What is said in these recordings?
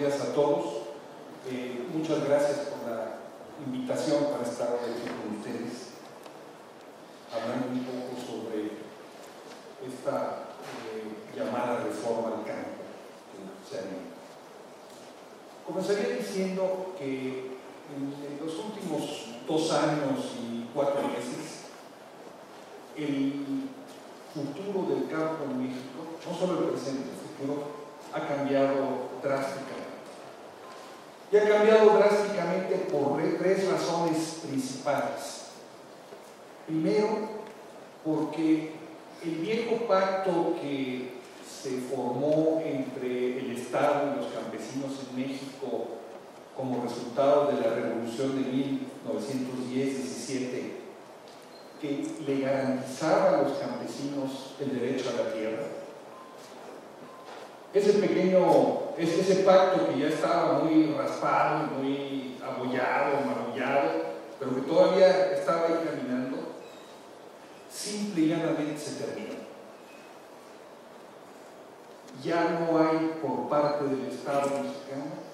días a todos. Muchas gracias por la invitación para estar hoy aquí con ustedes, hablando un poco sobre esta llamada reforma al campo que se anima. Comenzaría diciendo que en los últimos 2 años y 4 meses, el futuro del campo en México, no solo el presente, el futuro, ha cambiado drásticamente. Y ha cambiado drásticamente por 3 razones principales. Primero, porque el viejo pacto que se formó entre el Estado y los campesinos en México como resultado de la Revolución de 1910-17, que le garantizaba a los campesinos el derecho a la tierra, ese pacto que ya estaba muy raspado, muy abollado, magullado, pero que todavía estaba ahí caminando, simple y llanamente se terminó. Ya no hay por parte del Estado mexicano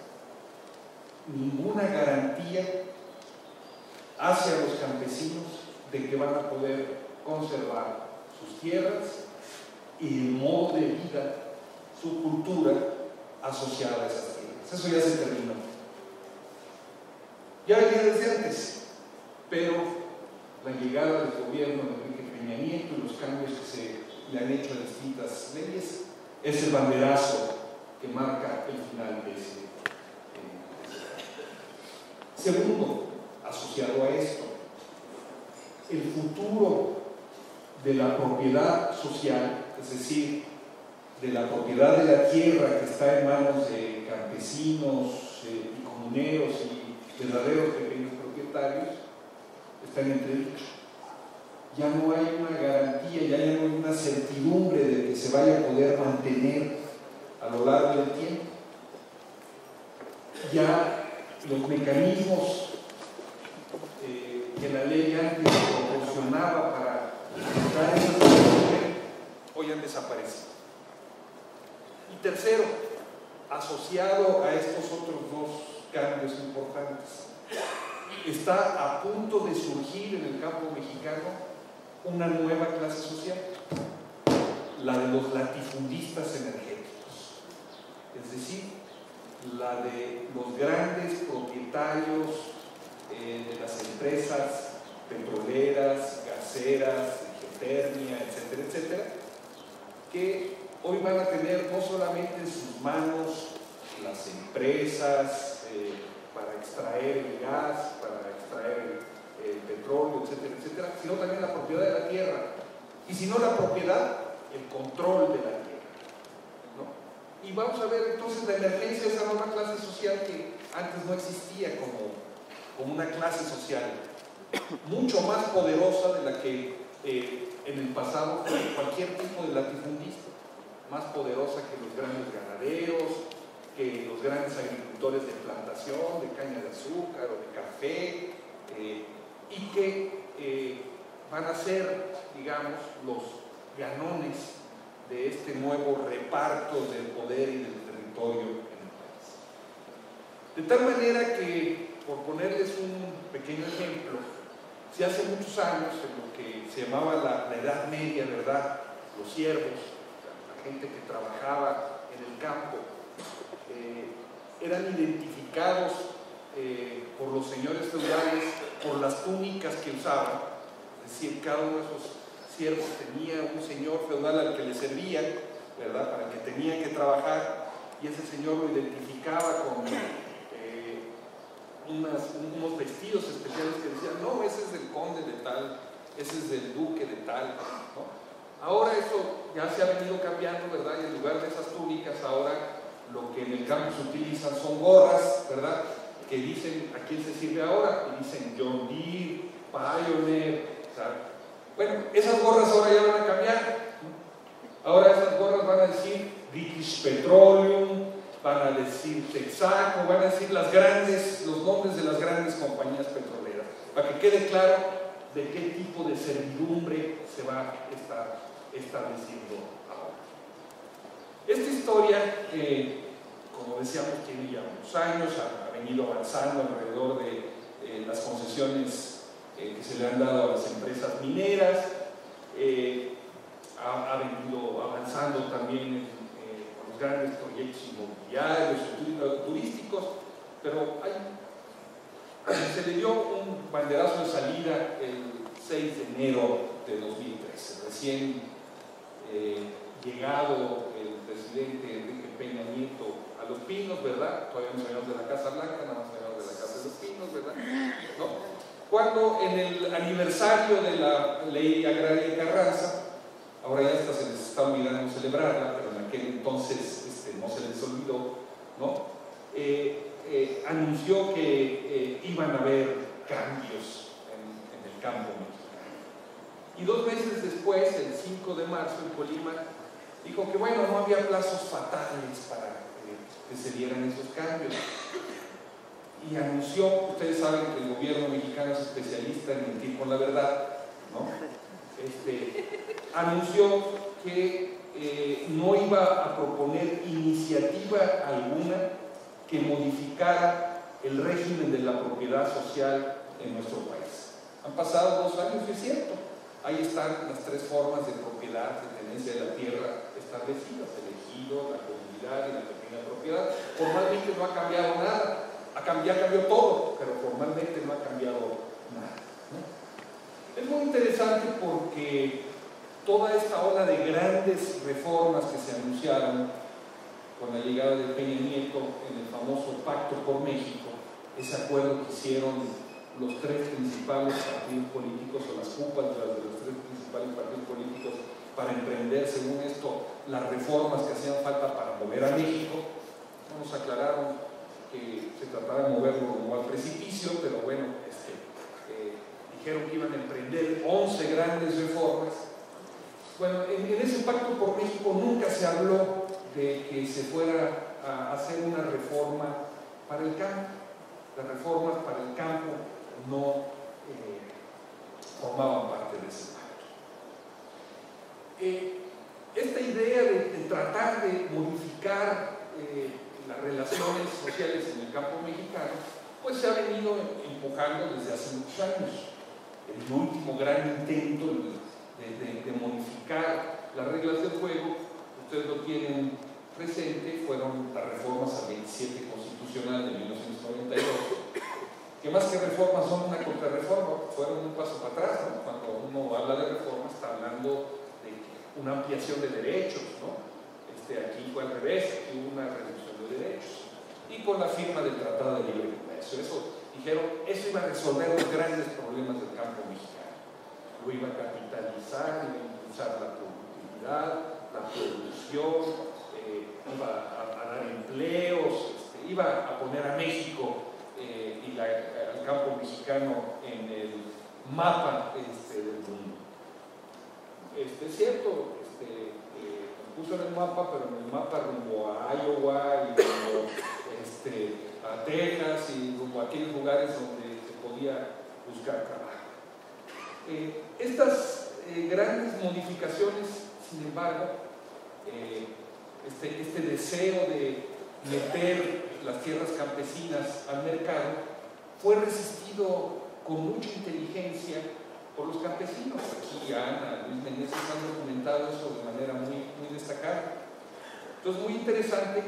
ninguna garantía hacia los campesinos de que van a poder conservar sus tierras y el modo de vida, su cultura asociada a esas tierras. Eso ya se terminó. Ya venía desde antes, pero la llegada del gobierno de Enrique Peña Nieto y los cambios que se le han hecho a distintas leyes es el banderazo que marca el final de ese. Segundo, asociado a esto, el futuro de la propiedad social, es decir, de la propiedad de la tierra que está en manos de campesinos y comuneros y verdaderos pequeños propietarios, está en entredicho. Ya no hay una garantía, ya no hay una certidumbre de que se vaya a poder mantener a lo largo del tiempo. Ya los mecanismos que la ley antes proporcionaba para dar esa certidumbre hoy han desaparecido. Y tercero, asociado a estos otros 2 cambios importantes, está a punto de surgir en el campo mexicano una nueva clase social, la de los latifundistas energéticos, es decir, la de los grandes propietarios de las empresas petroleras, gaseras, de geothermia, etcétera, etcétera, que hoy van a tener no solamente en sus manos las empresas para extraer el gas, para extraer el petróleo, etcétera, etcétera, sino también la propiedad de la tierra. Y si no la propiedad, el control de la tierra, ¿no? Y vamos a ver entonces la emergencia de esa nueva clase social que antes no existía como una clase social mucho más poderosa de la que en el pasado fue cualquier tipo de latifundista, más poderosa que los grandes ganaderos, que los grandes agricultores de plantación, de caña de azúcar o de café, y que van a ser, digamos, los ganones de este nuevo reparto del poder y del territorio en el país. De tal manera que, por ponerles un pequeño ejemplo, si hace muchos años, en lo que se llamaba la Edad Media, ¿verdad?, los siervos, la gente que trabajaba en el campo, eran identificados por los señores feudales por las túnicas que usaban, es decir, cada uno de esos siervos tenía un señor feudal al que le servían, ¿verdad?, para que tenían que trabajar, y ese señor lo identificaba con unos vestidos especiales que decían, no, ese es del conde de tal, ese es del duque de tal, ¿no? Ahora eso ya se ha venido cambiando, ¿verdad?, y en lugar de esas túnicas ahora lo que en el campo se utilizan son gorras, ¿verdad?, que dicen a quién se sirve ahora, y dicen John Deere, Pioneer, ¿sabes? Bueno, esas gorras ahora ya van a cambiar, ¿no? Ahora esas gorras van a decir British Petroleum, van a decir Texaco, van a decir los nombres de las grandes compañías petroleras, para que quede claro de qué tipo de servidumbre se va a estar estableciendo ahora. Esta historia, como decíamos, tiene ya unos años, ha venido avanzando alrededor de las concesiones que se le han dado a las empresas mineras, ha venido avanzando también con los grandes proyectos inmobiliarios, turísticos, pero se le dio un banderazo de salida el 6 de enero de 2013, recién llegado el presidente Enrique Peña Nieto a Los Pinos, ¿verdad? Todavía no sabíamos de la Casa Blanca, nada más sabíamos de la Casa de Los Pinos, ¿verdad? ¿No? Cuando en el aniversario de la Ley Agraria de Carranza, ahora ya hasta se les está olvidando celebrarla, pero en aquel entonces no se les olvidó, ¿no? Anunció que iban a haber cambios en el campo mexicano. Y 2 meses después, el 5 de marzo, en Colima, dijo que bueno, no había plazos fatales para que se dieran esos cambios. Y anunció, ustedes saben que el gobierno mexicano es especialista en mentir con la verdad, ¿no? Anunció que no iba a proponer iniciativa alguna que modificara el régimen de la propiedad social en nuestro país. Han pasado 2 años, y es cierto, ahí están las 3 formas de propiedad, de tenencia de la tierra establecidas: el ejido, la comunidad y la pequeña propiedad. Formalmente no ha cambiado nada, ya cambió todo, pero formalmente no ha cambiado nada, ¿no? Es muy interesante porque toda esta ola de grandes reformas que se anunciaron con la llegada de Peña Nieto en el famoso Pacto por México, ese acuerdo que hicieron los 3 principales partidos políticos, o las cúpulas de los 3 principales partidos políticos, para emprender, según esto, las reformas que hacían falta para mover a México. No nos aclararon que se trataba de moverlo como al precipicio, pero bueno, dijeron que iban a emprender 11 grandes reformas. Bueno, en ese Pacto por México nunca se habló de que se fuera a hacer una reforma para el campo. Las reformas para el campo no formaban parte de ese pacto. Esta idea de tratar de modificar las relaciones sociales en el campo mexicano, pues se ha venido empujando desde hace muchos años. El último gran intento de modificar las reglas del juego, ustedes lo tienen presente, fueron las reformas al 27 constitucional de 1992, que más que reformas son una contrarreforma, fueron un paso para atrás, ¿no? Cuando uno habla de reforma está hablando de una ampliación de derechos, ¿no? Aquí fue al revés, aquí hubo una reducción de derechos, y con la firma del Tratado de Libre Comercio. Dijeron, eso iba a resolver los grandes problemas del campo mexicano, lo iba a capitalizar, iba a impulsar la productividad, la producción, iba a dar empleos, iba a poner a México y al campo mexicano en el mapa del mundo. Es cierto, puso en el mapa, pero en el mapa rumbo a Iowa y rumbo a Texas y rumbo a aquellos lugares donde se podía buscar trabajo. Estas grandes modificaciones, sin embargo, este deseo de meter las tierras campesinas al mercado fue resistido con mucha inteligencia por los campesinos. Aquí Ana, Luis Meneses han documentado eso de manera muy, muy destacada. Entonces, muy interesante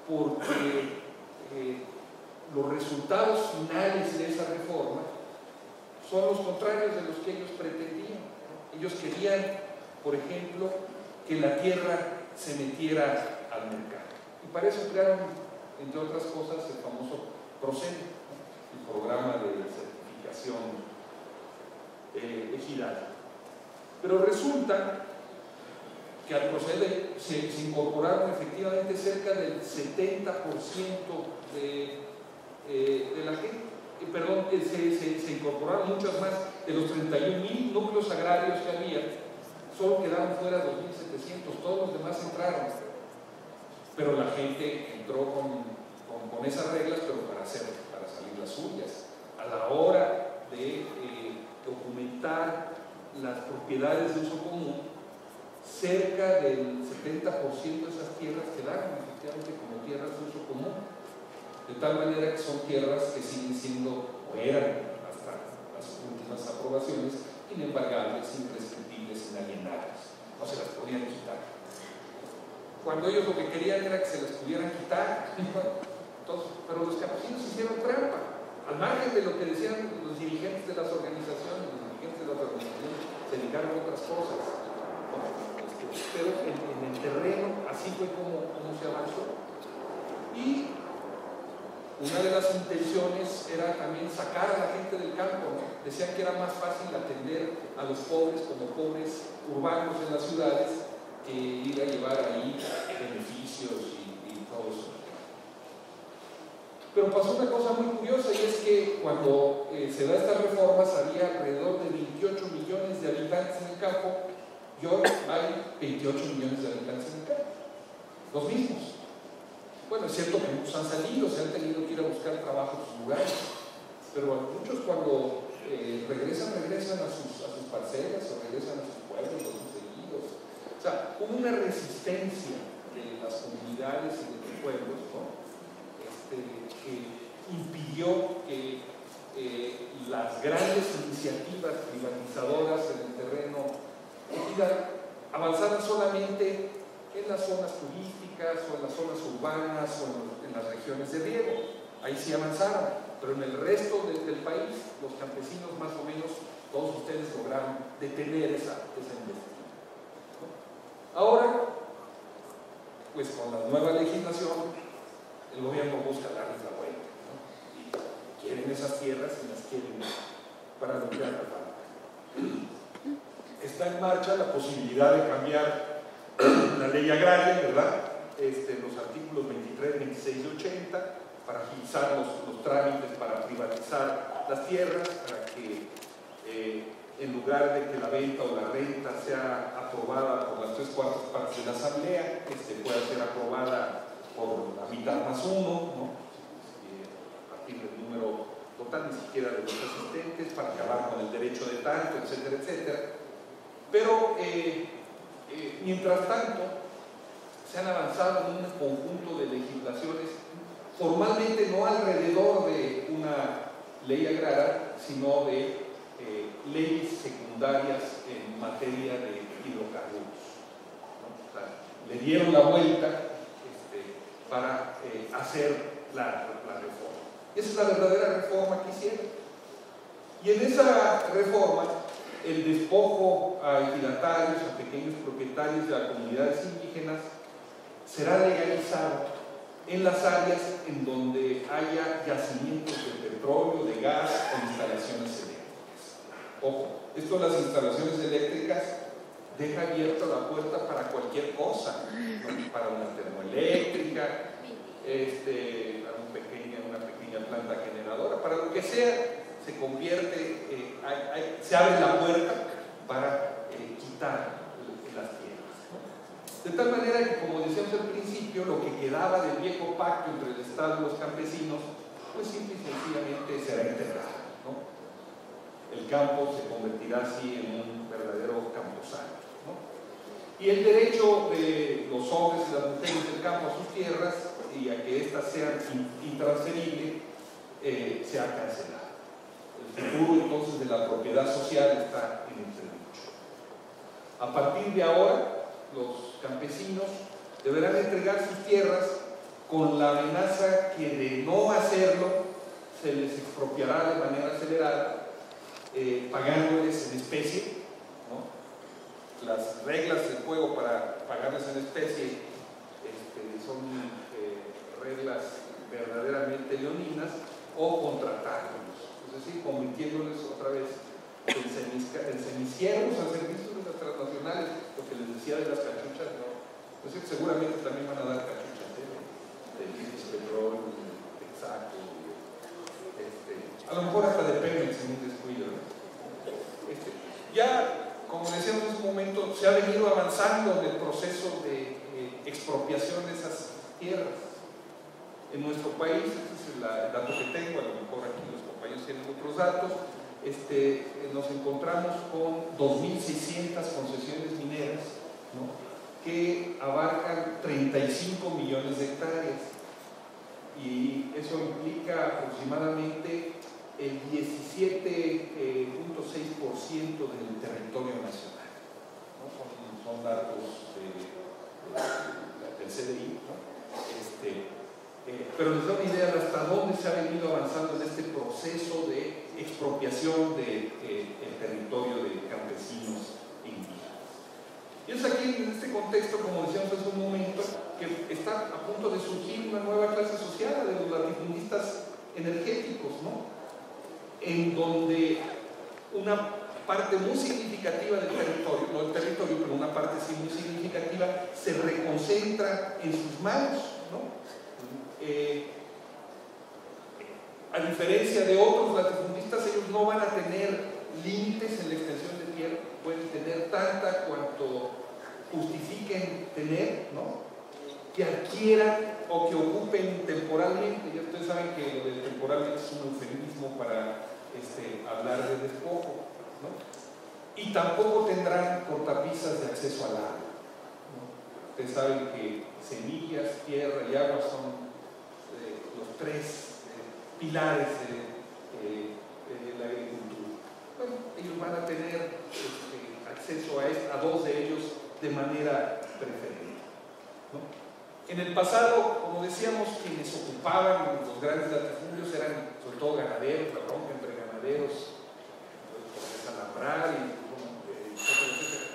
porque los resultados finales de esa reforma son los contrarios de los que ellos pretendían, ¿no? Ellos querían, por ejemplo, que la tierra se metiera al mercado. Y para eso crearon, entre otras cosas, el famoso PROCEN, ¿no? El programa de certificación ejidal. Pero resulta que al proceder se incorporaron efectivamente cerca del 70% de la gente. Perdón, se incorporaron muchas más. De los 31,000 núcleos agrarios que había, solo quedaron fuera 2,700, todos los demás entraron. Pero la gente entró con esas reglas, pero para salir las suyas. A la hora de documentar las propiedades de uso común, cerca del 70% de esas tierras quedaron efectivamente supuestamente como tierras de uso común, de tal manera que son tierras que siguen siendo, o eran hasta las últimas aprobaciones, inembargables, imprescriptibles, inalienables, no se las podían quitar. Cuando ellos lo que querían era que se las pudieran quitar, entonces, pero los campesinos hicieron trampa, al margen de lo que decían los dirigentes de las organizaciones, se dedicaron a otras cosas, ¿no? Pero en el terreno así fue como se avanzó. Y una de las intenciones era también sacar a la gente del campo, ¿no? Decían que era más fácil atender a los pobres como pobres urbanos en las ciudades que ir a llevar ahí beneficios y todo eso. Pero pasó una cosa muy curiosa, y es que cuando se da estas reformas había alrededor de 28 millones de habitantes en el campo, y hoy hay 28 millones de habitantes en el campo, los mismos. Bueno, es cierto que muchos han salido, se han tenido que ir a buscar trabajo en sus lugares, pero muchos cuando regresan a sus parcelas o regresan a sus pueblos, a sus seguidos. O sea, hubo una resistencia de las comunidades y de los pueblos, ¿no? Que impidió que las grandes iniciativas privatizadoras en el terreno avanzaran solamente en las zonas turísticas o en las zonas urbanas o en las regiones de riego. Ahí sí avanzaron, pero en el resto del país, los campesinos más o menos, todos ustedes lograron detener esa investigación. Ahora, pues con la nueva legislación, el gobierno busca darles la vuelta, ¿no? Y quieren esas tierras y las quieren para limpiar la fábrica. Está en marcha la posibilidad de cambiar la ley agraria, ¿verdad? Los artículos 23, 26 y 80 para agilizar los trámites para privatizar las tierras, para que en lugar de que la venta o la renta sea aprobada por las 3/4 partes de la asamblea, pueda ser aprobada por la mitad más uno, ¿no? A partir del número total, ni siquiera de los asistentes, para acabar con el derecho de tanto, etcétera, etcétera. Pero mientras tanto, se han avanzado en un conjunto de legislaciones, formalmente no alrededor de una ley agraria, sino de leyes secundarias en materia de hidrocarburos, ¿no? O sea, le dieron la vuelta para hacer la reforma. Esa es la verdadera reforma que hicieron. Y en esa reforma, el despojo a ejidatarios, a pequeños propietarios de las comunidades indígenas, será legalizado en las áreas en donde haya yacimientos de petróleo, de gas o instalaciones eléctricas. Ojo, esto de las instalaciones eléctricas deja abierta la puerta para cualquier cosa, ¿no? Para una termoeléctrica, para una pequeña planta generadora, para lo que sea, se convierte, se abre la puerta para quitar las tierras, ¿no? De tal manera que, como decíamos al principio, lo que quedaba del viejo pacto entre el Estado y los campesinos, pues simple y sencillamente será enterrado, ¿no? El campo se convertirá así en un verdadero camposanto, ¿no? Y el derecho de los hombres y las mujeres del campo a sus tierras y a que éstas sean intransferibles se ha cancelado. El futuro entonces de la propiedad social está en entredicho. A partir de ahora, los campesinos deberán entregar sus tierras con la amenaza que de no hacerlo se les expropiará de manera acelerada, pagándoles en especie, ¿no? Las reglas del juego para pagarles en especie son reglas verdaderamente leoninas, o contratarlos, es decir, convirtiéndoles otra vez en cenicieros al servicio de las transnacionales, lo que les decía de las cachuchas, ¿no? Pues seguramente también van a dar cachuchas de petróleo, de Texaco, a lo mejor hasta de Pemex en un descuido, ¿no? Ya, como decíamos en un momento, se ha venido avanzando en el proceso de expropiación de esas tierras. En nuestro país, este es el dato que tengo, a lo mejor aquí los compañeros tienen otros datos, nos encontramos con 2.600 concesiones mineras, ¿no? que abarcan 35 millones de hectáreas, y eso implica aproximadamente el 17.6% del territorio nacional, ¿no? Son datos del CDI, ¿no? Pero les da una idea de hasta dónde se ha venido avanzando en este proceso de expropiación del territorio de campesinos indígenas. Y es aquí, en este contexto, como decíamos hace un momento, que está a punto de surgir una nueva clase social, de los latifundistas energéticos, ¿no? En donde una parte muy significativa del territorio, no el territorio, pero una parte sí muy significativa, se reconcentra en sus manos, ¿no? A diferencia de otros latifundistas, ellos no van a tener límites en la extensión de tierra, pueden tener tanta cuanto justifiquen tener, ¿no? Que adquieran o que ocupen temporalmente. Ya ustedes saben que lo de temporalmente es un eufemismo para hablar de despojo, ¿no? Y tampoco tendrán cortapisas de acceso al agua, ¿no? Ustedes saben que semillas, tierra y agua son los tres pilares de la agricultura. Bueno, ellos van a tener acceso a dos de ellos de manera preferente, ¿no? En el pasado, como decíamos, quienes ocupaban los grandes latifundios eran sobre todo ganaderos, la bronca entre ganaderos, desalambrar y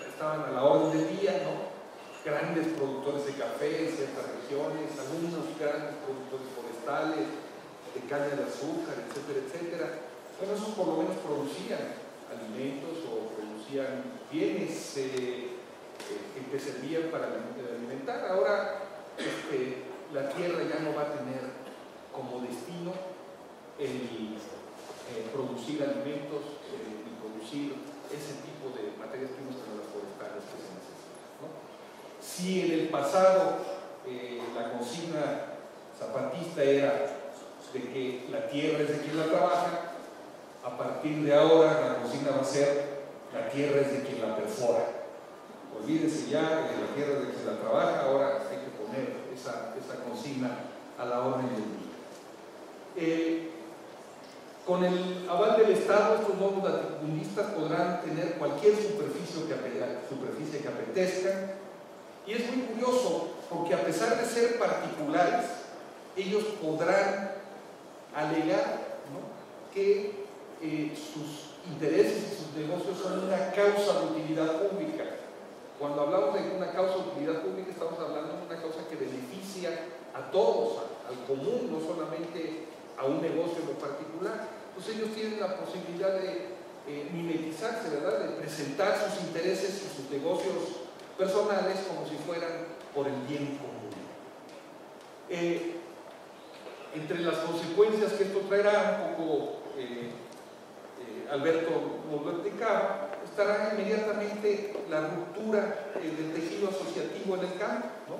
estaban a la orden del día, ¿no? Grandes productores de café en ciertas regiones, algunos grandes productores forestales, de caña de azúcar, etcétera, etcétera. Bueno, esos por lo menos producían alimentos o producían bienes que servían para alimentar. Ahora la tierra ya no va a tener como destino el producir alimentos y producir ese tipo de materias primas como las forestales que se necesitan, ¿no? Si en el pasado la consigna zapatista era de que la tierra es de quien la trabaja, a partir de ahora la consigna va a ser la tierra es de quien la perfora. Olvídense ya de la tierra de quien la trabaja, ahora hay que poner esa consigna a la orden del día. Con el aval del Estado, estos nuevos latifundistas podrán tener cualquier superficie que apetezcan, y es muy curioso porque a pesar de ser particulares, ellos podrán alegar, ¿no?, que sus intereses y sus negocios son una causa de utilidad pública. Cuando hablamos de una causa de utilidad pública, estamos hablando de una causa que beneficia a todos, al común, no solamente a un negocio en lo particular. Pues ellos tienen la posibilidad de mimetizarse, ¿verdad?, de presentar sus intereses y sus negocios personales como si fueran por el bien común. Entre las consecuencias que esto traerá, un poco Alberto nos lo explicaba, estará inmediatamente la ruptura del tejido asociativo en el campo, ¿no?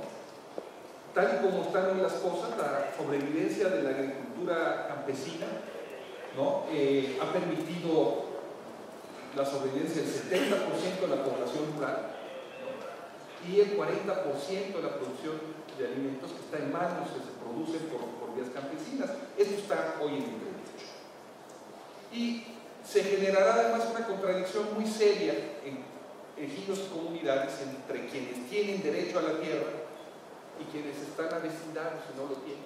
Tal y como están hoy las cosas, la sobrevivencia de la agricultura campesina, ¿no?, ha permitido la sobrevivencia del 70% de la población rural, ¿no?, y el 40% de la producción de alimentos que está en manos, que se producen por vías campesinas. Esto está hoy en entredicho. Y se generará además una contradicción muy seria en ejidos y comunidades entre quienes tienen derecho a la tierra y quienes están avecindados y no lo tienen,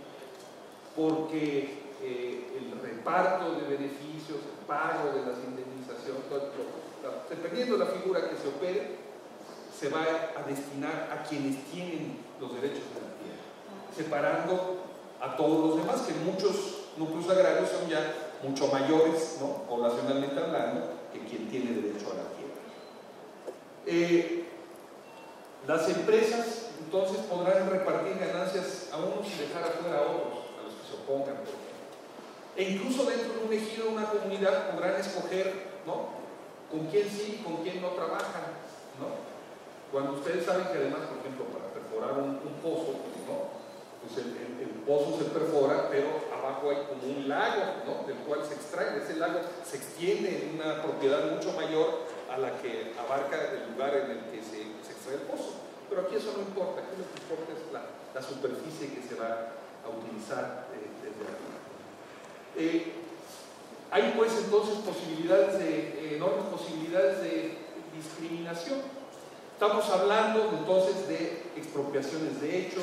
porque el reparto de beneficios, el pago de las indemnizaciones, dependiendo de la figura que se opere, se va a destinar a quienes tienen los derechos de la tierra, separando a todos los demás, que muchos núcleos agrarios son ya mucho mayores, ¿no?, poblacionalmente hablando, que quien tiene derecho a la tierra. Las empresas entonces podrán repartir ganancias a unos y dejar afuera a otros, a los que se opongan, por ejemplo. E incluso dentro de un ejido, una comunidad, podrán escoger, ¿no?, con quién sí y con quién no trabajan, ¿no? Cuando ustedes saben que además, por ejemplo, para perforar un pozo, ¿no?, pues el pozo se perfora, pero abajo hay como un lago, ¿no?, del cual se extrae. Ese lago se extiende en una propiedad mucho mayor a la que abarca el lugar en el que se extrae el pozo. Pero Pero aquí eso no importa, aquí lo que importa es la superficie que se va a utilizar desde arriba. Hay pues entonces enormes posibilidades de discriminación. Estamos hablando entonces de expropiaciones de hecho,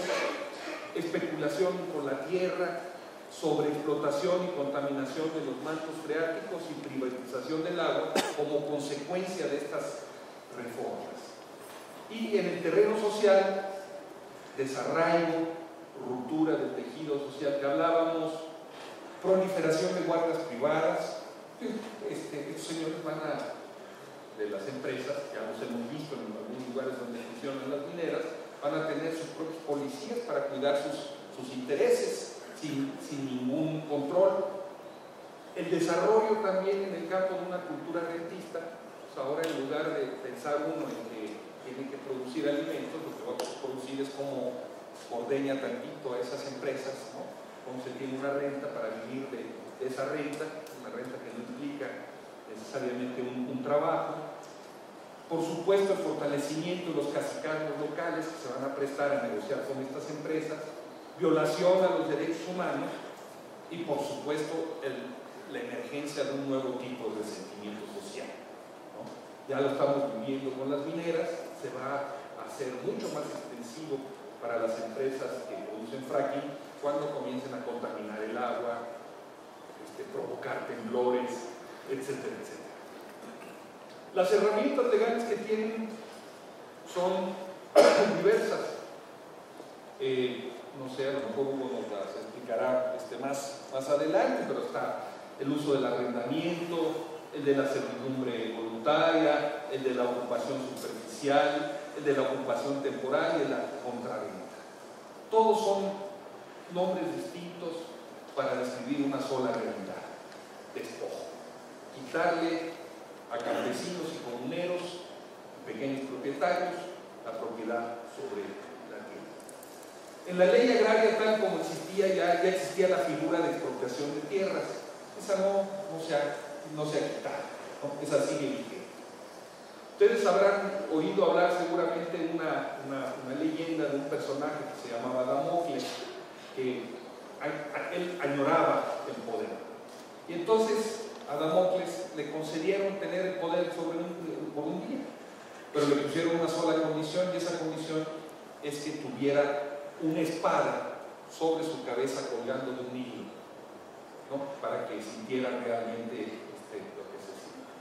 especulación con la tierra, sobreexplotación y contaminación de los mantos freáticos y privatización del agua como consecuencia de estas reformas. Y en el terreno social, desarraigo, ruptura del tejido social que hablábamos, proliferación de guardas privadas. Estos señores de las empresas, ya los hemos visto en algunos lugares donde funcionan las mineras, van a tener sus propios policías para cuidar sus intereses sin ningún control. El desarrollo también en el campo de una cultura rentista. Pues ahora, en lugar de pensar uno en que tiene que producir alimentos, lo que va a producir es cómo ordeña tantito a esas empresas, ¿no? Cómo se tiene una renta para vivir de esa renta, una renta que no implica necesariamente un trabajo. Por supuesto, el fortalecimiento de los cacicazgos locales que se van a prestar a negociar con estas empresas, violación a los derechos humanos y, por supuesto, la emergencia de un nuevo tipo de resentimiento social, ¿no? Ya lo estamos viviendo con las mineras, se va a hacer mucho más extensivo para las empresas que producen fracking cuando comiencen a contaminar el agua, provocar temblores, etcétera, etcétera. Las herramientas legales que tienen son diversas. No sé, a lo mejor Hugo nos las explicará más adelante, pero está el uso del arrendamiento, el de la servidumbre voluntaria, el de la ocupación superficial, el de la ocupación temporal y el de la contrarrenta. Todos son nombres distintos para describir una sola realidad: despojo. Quitarle a campesinos y comuneros, pequeños propietarios, la propiedad sobre la tierra. En la ley agraria, tal como existía, ya existía la figura de expropiación de tierras. Esa no se ha quitado, ¿no? Esa sigue vigente. Ustedes habrán oído hablar seguramente de una leyenda de un personaje que se llamaba Damocles, que él añoraba el poder. Y entonces a Damocles le concedieron tener el poder por un día, pero le pusieron una sola condición, y esa condición es que tuviera una espada sobre su cabeza colgando de un hilo, ¿no? Para que sintiera realmente lo que se siente.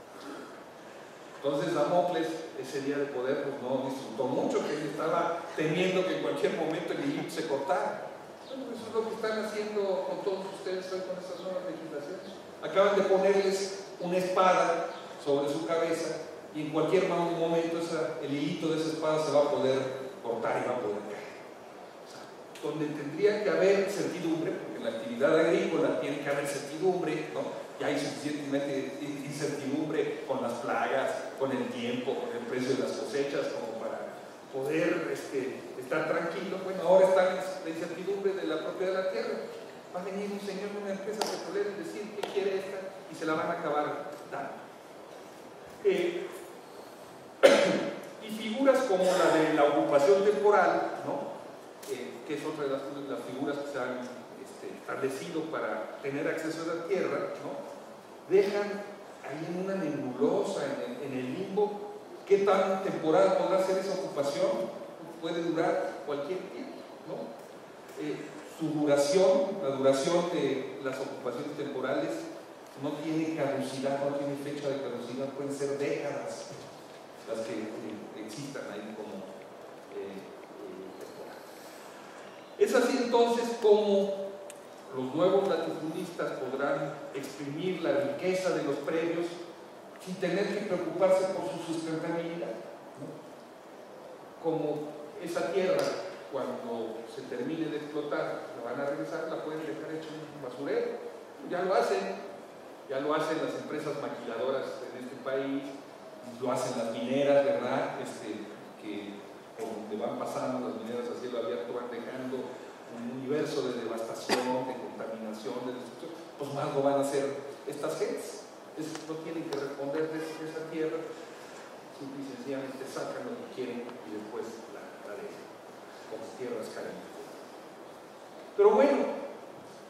Entonces Damocles, ese día de poder, pues no disfrutó mucho, que él estaba temiendo que en cualquier momento el hilito se cortara. Bueno, eso es lo que están haciendo con todos ustedes hoy con estas nuevas legislaciones. Acaban de ponerles una espada sobre su cabeza y en cualquier momento el hilito de esa espada se va a poder cortar y va a poder caer. O sea, donde tendría que haber certidumbre, porque en la actividad agrícola tiene que haber certidumbre, ¿no? Ya hay suficientemente incertidumbre con las plagas, con el tiempo, con el precio de las cosechas, como para poder estar tranquilo. Bueno, ahora está la incertidumbre de la propiedad de la tierra. Va a venir un señor de una empresa petrolera y decir qué quiere esta y se la van a acabar dando. Y figuras como la de la ocupación temporal, ¿no? Que es otra de las figuras que se han establecido para tener acceso a la tierra, ¿no? Dejan ahí en una nebulosa, en el limbo, qué tan temporal podrá ser esa ocupación. Puede durar cualquier tiempo, ¿no? Su duración, la duración de las ocupaciones temporales, no tiene caducidad, no tiene fecha de caducidad, pueden ser décadas las que existan ahí como temporales. Es así entonces como los nuevos latifundistas podrán exprimir la riqueza de los predios sin tener que preocuparse por su sustentabilidad, ¿no? Como esa tierra, cuando se termine de explotar, la van a regresar, la pueden dejar hecha en un basurero. Ya lo hacen las empresas maquiladoras en este país, lo hacen las mineras, ¿verdad? Que por donde van pasando las mineras a cielo abierto van dejando un universo de devastación, de contaminación, de destrucción. Pues más lo van a hacer estas gentes. No tienen que responder de esa tierra, simple y sencillamente sacan lo que quieren y después la dejan. con tierras calientes. Pero bueno,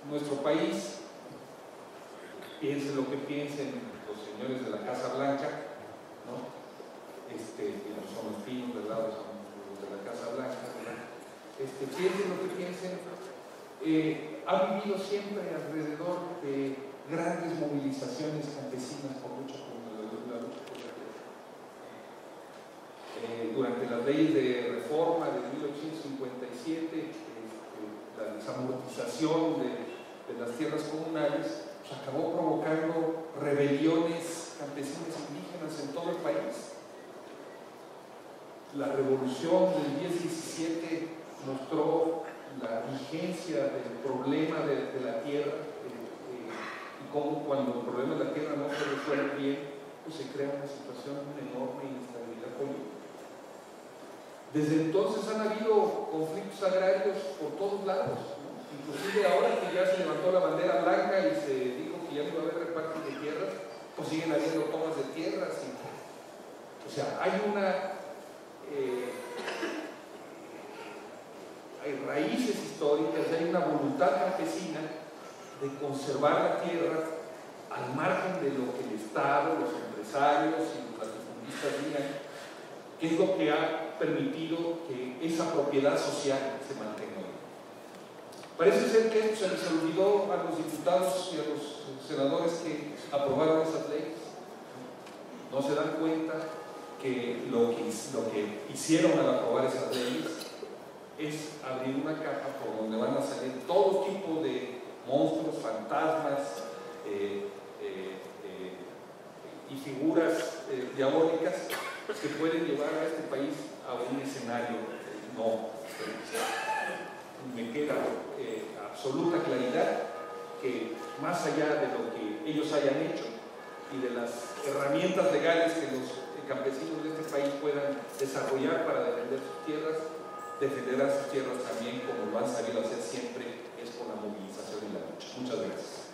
nuestro país, piensen lo que piensen los señores de la Casa Blanca, ¿no? Que no son los pinos, ¿verdad? Son los de la Casa Blanca, ¿verdad? Piensen lo que piensen, ha vivido siempre alrededor de grandes movilizaciones campesinas por lucha contra la lucha por la tierra. Durante las leyes de reforma de 1857, la desamortización de las tierras comunales pues, acabó provocando rebeliones campesinas indígenas en todo el país. La revolución del 10-17 mostró la vigencia del problema de la tierra y cómo cuando el problema de la tierra no se resuelve bien, pues se crea una situación de enorme inestabilidad política. Desde entonces han habido conflictos agrarios por todos lados, ¿no? Inclusive ahora que ya se levantó la bandera blanca y se dijo que ya no iba a haber reparto de tierras, pues siguen habiendo tomas de tierras. O sea, hay raíces históricas, hay una voluntad campesina de conservar la tierra al margen de lo que el Estado, los empresarios y los latifundistas digan, que es lo que ha permitido que esa propiedad social se mantenga. Parece ser que esto se les olvidó a los diputados y a los senadores que aprobaron esas leyes. No se dan cuenta que lo que hicieron al aprobar esas leyes es abrir una caja por donde van a salir todo tipo de monstruos, fantasmas y figuras diabólicas que pueden llevar a este país a un escenario no. Me queda absoluta claridad que más allá de lo que ellos hayan hecho y de las herramientas legales que los campesinos de este país puedan desarrollar para defender sus tierras, defenderán sus tierras también como lo han sabido hacer siempre, es con la movilización y la lucha. Muchas gracias.